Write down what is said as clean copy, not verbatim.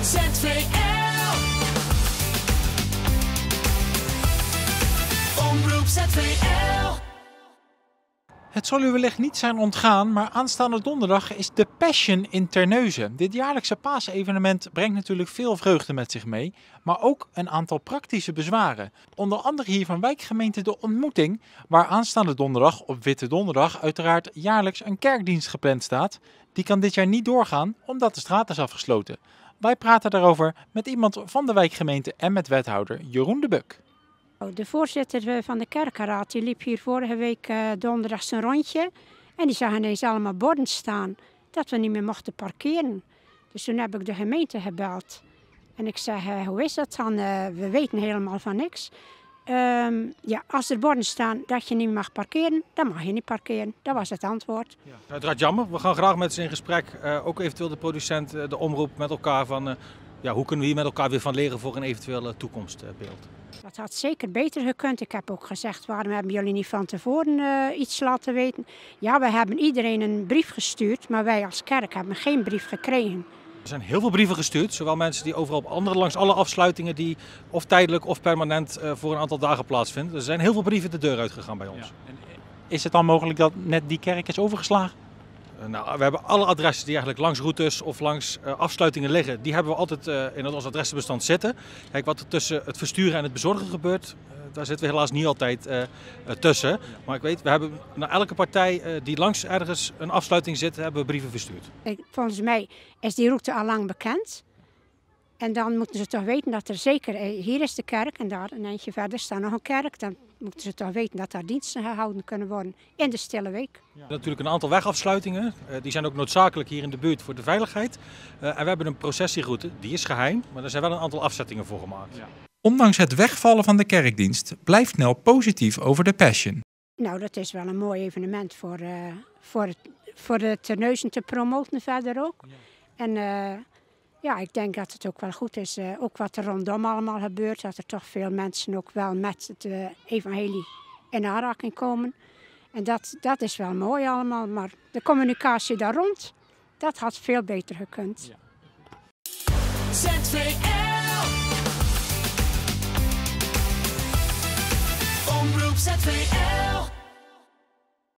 ZVL. Omroep ZVL. Het zal u wellicht niet zijn ontgaan, maar aanstaande donderdag is The Passion in Terneuzen. Dit jaarlijkse paasevenement brengt natuurlijk veel vreugde met zich mee, maar ook een aantal praktische bezwaren. Onder andere hier van wijkgemeente De Ontmoeting, waar aanstaande donderdag op Witte Donderdag uiteraard jaarlijks een kerkdienst gepland staat. Die kan dit jaar niet doorgaan, omdat de straat is afgesloten. Wij praten daarover met iemand van de wijkgemeente en met wethouder Jeroen de Buk. De voorzitter van de kerkenraad die liep hier vorige week donderdag zijn rondje. En die zag ineens allemaal borden staan dat we niet meer mochten parkeren. Dus toen heb ik de gemeente gebeld. En ik zeg, hoe is dat dan? We weten helemaal van niks. Ja, als er borden staan dat je niet mag parkeren, dan mag je niet parkeren. Dat was het antwoord. Ja, uiteraard jammer. We gaan graag met ze in gesprek. Ook eventueel de producent, de omroep met elkaar van... Ja, hoe kunnen we hier met elkaar weer van leren voor een eventueel toekomstbeeld? Dat had zeker beter gekund. Ik heb ook gezegd, waarom hebben jullie niet van tevoren iets laten weten? Ja, we hebben iedereen een brief gestuurd, maar wij als kerk hebben geen brief gekregen. Er zijn heel veel brieven gestuurd, zowel mensen die overal op andere, langs alle afsluitingen die of tijdelijk of permanent voor een aantal dagen plaatsvinden. Er zijn heel veel brieven de deur uitgegaan bij ons. Ja. Is het dan mogelijk dat net die kerk is overgeslagen? Nou, we hebben alle adressen die eigenlijk langs routes of langs afsluitingen liggen, die hebben we altijd in ons adressenbestand zitten. Kijk, wat er tussen het versturen en het bezorgen gebeurt, daar zitten we helaas niet altijd tussen. Maar ik weet, we hebben naar elke partij die langs ergens een afsluiting zit, hebben we brieven verstuurd. Volgens mij is die route al lang bekend. En dan moeten ze toch weten dat er zeker, hier is de kerk en daar een eindje verder staat nog een kerk. Dan moeten ze toch weten dat daar diensten gehouden kunnen worden in de stille week. Ja. Natuurlijk een aantal wegafsluitingen, die zijn ook noodzakelijk hier in de buurt voor de veiligheid. En we hebben een processieroute, die is geheim, maar er zijn wel een aantal afzettingen voor gemaakt. Ja. Ondanks het wegvallen van de kerkdienst blijft Nel positief over de Passion. Nou, dat is wel een mooi evenement voor de Terneuzen te promoten verder ook. Ja. En ja, ik denk dat het ook wel goed is, ook wat er rondom allemaal gebeurt, dat er toch veel mensen ook wel met het evangelie in aanraking komen. En dat is wel mooi allemaal, maar de communicatie daar rond, dat had veel beter gekund. Ja. ZVL. Omroep ZVL.